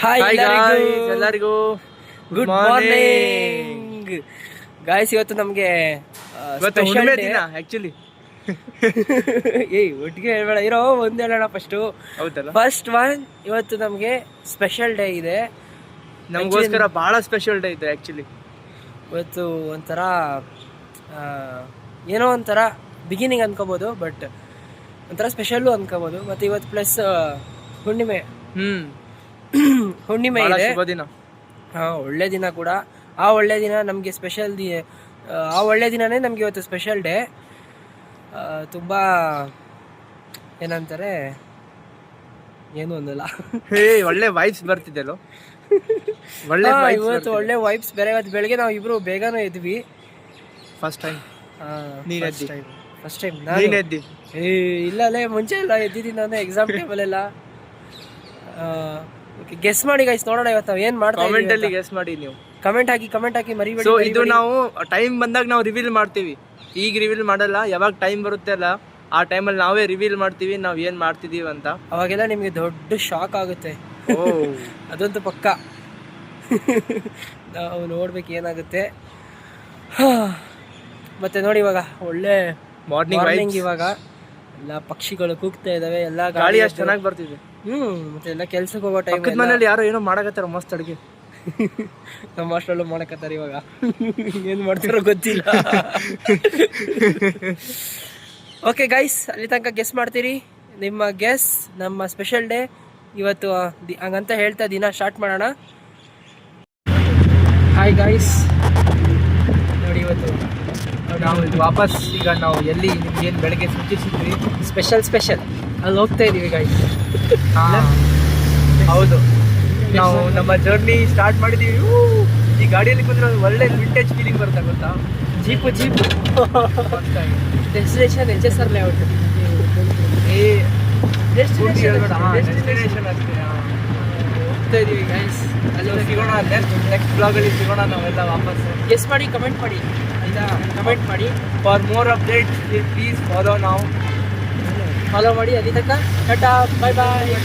Hi ಎಲ್ಲರಿಗೂ good morning guys. ಇವತ್ತು ನಮಗೆ ಹುಣ್ಣಿಮೆ ದಿನ ಆಕ್ಚುಲಿ. ಒಟ್ಟಿಗೆ ಹೇಳ್ಬೇಡ, ಇರೋ ಒಂದು ಹೇಳೋಣ ಫಸ್ಟು. ಹೌದಲ್ಲ, ಫಸ್ಟ್ ಒನ್, ಇವತ್ತು ನಮಗೆ ಸ್ಪೆಷಲ್ ಡೇ ಇದೆ. ನಮಗೋಸ್ಕರ ಬಹಳ ಸ್ಪೆಷಲ್ ಡೇ ಇದೆ ಆಕ್ಚುಲಿ. ಇವತ್ತು ಒಂಥರ ಏನೋ ಒಂಥರ ಬಿಗಿನಿಂಗ್ ಅನ್ಕೋಬೋದು, ಬಟ್ ಒಂಥರ ಸ್ಪೆಷಲ್ಲು ಅನ್ಕೋಬೋದು. ಮತ್ತು ಇವತ್ತು ಪ್ಲಸ್ ಹುಣ್ಣಿಮೆ ಹುಣ್ಣಿಮೆ ಇದೆ. ದಿನ, ಒಳ್ಳೆ ದಿನ ಕೂಡ. ಆ ಒಳ್ಳೆ ದಿನ ನಮಗೆ ಸ್ಪೆಷಲ್ ಆ ಒಳ್ಳೆ ದಿನನೇ ನಮಗೆ ಇವತ್ತು ಸ್ಪೆಷಲ್ ಡೇ. ತುಂಬ ಏನಂತಾರೆ, ಏನು ಅನ್ನಲ್ಲ, ಒಳ್ಳೆ ವೈಬ್ಸ್ ಬರ್ತಿದ್ದೆಲ್ಲೋ. ಇವತ್ತು ಒಳ್ಳೆ ವೈಬ್ಸ್ ಬೇರೆ. ಇವತ್ತು ಬೆಳಗ್ಗೆ ನಾವು ಇಬ್ರು ಬೇಗನೂ ಎದ್ವಿ. ಫಸ್ಟ್ ಟೈಮ್ ಫಸ್ಟ್ ಟೈಮ್ ಇಲ್ಲಲೇ ಮುಂಚೆ ಎಲ್ಲ ಎದ್ದಿದ್ದೀನಿ ನಾನು ಎಕ್ಸಾಮ್ ಟೈಮಲ್ಲಿ ಎಲ್ಲ. ಗೆಸ್ ಮಾಡಿ ಗೈಸ್, ನೋಡೋಣ ಇವತ್ತು ನಾವು ಏನು ಮಾಡ್ತಾ ಕಾಮೆಂಟ್ ಅಲ್ಲಿ ಗೆಸ್ ಮಾಡಿ. ನೀವು ಕಮೆಂಟ್ ಹಾಕಿ ಮರಿಬೇಡಿ. ಸೊ ಇದು ನಾವು ಟೈಮ್ ಬಂದಾಗ ನಾವು ರಿವೀಲ್ ಮಾಡ್ತೀವಿ. ಈಗ ರಿವೀಲ್ ಮಾಡಲ್ಲ, ಯಾವಾಗ ಟೈಮ್ ಬರುತ್ತೆ ಅಲ್ಲ ಆ ಟೈಮಲ್ಲಿ ನಾವೇ ರಿವೀಲ್ ಮಾಡ್ತೀವಿ ನಾವು ಏನು ಮಾಡ್ತಿದೀವಿ ಅಂತ. ಅವಾಗೆಲ್ಲ ನಿಮಗೆ ದೊಡ್ಡ ಶಾಕ್ ಆಗುತ್ತೆ, ಅದಂತೂ ಪಕ್ಕ. ನಾವು ನೋಡ್ಬೇಕು ಏನಾಗುತ್ತೆ. ಮತ್ತೆ ನೋಡಿ, ಇವಾಗ ಒಳ್ಳೆ ಮಾರ್ನಿಂಗ್. ಇವಾಗ ಎಲ್ಲ ಪಕ್ಷಿಗಳು ಕೂಗ್ತಾ ಇದಾವೆ, ಎಲ್ಲ ಗಾಳಿ ಅಷ್ಟು ಚೆನ್ನಾಗಿ ಬರ್ತಿದೆ. ಮತ್ತೆ ಎಲ್ಲ ಕೆಲ್ಸಕ್ಕೆ ಹೋಗೋ ಟೈಮ್. ಮನೇಲಿ ಯಾರೋ ಏನೋ ಮಾಡಕತ್ತಾರ ಮಸ್ತ್ ಅಡುಗೆ. ನಮ್ಮ ಹಾಸ್ಟೆಲ್ ಮಾಡಕತ್ತಾರ ಇವಾಗ. ಏನ್ ಮಾಡ್ತಾರೋ ಗೊತ್ತಿಲ್ಲ. ಓಕೆ ಗೈಸ್, ಅಲ್ಲಿ ತನಕ ಗೆಸ್ ಮಾಡ್ತೀರಿ. ನಿಮ್ಮ ಗೆಸ್ ನಮ್ಮ ಸ್ಪೆಷಲ್ ಡೇ ಇವತ್ತು ಹಂಗಂತ ಹೇಳ್ತಾ ದಿನ ಸ್ಟಾರ್ಟ್ ಮಾಡೋಣ. ಹಾಯ್ ಗೈಸ್, ನೋಡಿ ಇವತ್ತು ನಾವು ವಾಪಸ್ ಈಗ ನಾವು ಎಲ್ಲಿ ಏನು ಬೆಳಗ್ಗೆ ಸೂಚಿಸಿದ್ವಿ ಸ್ಪೆಷಲ್ ಅಲ್ಲಿ ಹೋಗ್ತಾ ಇದೀವಿ ಗೈಸ್. ಹೌದು, ನಾವು ನಮ್ಮ ಜರ್ನಿ ಸ್ಟಾರ್ಟ್ ಮಾಡಿದೀವಿ. ಈ ಗಾಡಿಯಲ್ಲಿ ಬಂದ್ರೆ ಒಳ್ಳೆ ವಿಂಟೇಜ್ ಫೀಲಿಂಗ್ ಬರುತ್ತೆ ಗೊತ್ತಾ. Jeep destination HSR layout. Destination ಅಷ್ಟೇ ಹೋಗ್ತಾ ಇದೀವಿ ಗೈಸ್. ಅಲ್ಲಿ ಸಿಗೋಣ, ನೆಕ್ಸ್ಟ್ ಬ್ಲಾಗಲ್ಲಿ ಸಿಗೋಣ ನಾವೆಲ್ಲ ವಾಪಸ್. ಗೆಸ್ ಮಾಡಿ, ಕಮೆಂಟ್ ಮಾಡಿ ಆಯಿತಾ. ಕಮೆಂಟ್ ಮಾಡಿ. For more updates please follow ಮಾಡಿ. ಅಲ್ಲಿ ತನಕ ಟಾಟಾ, ಬಾಯ್ ಬಾಯ್.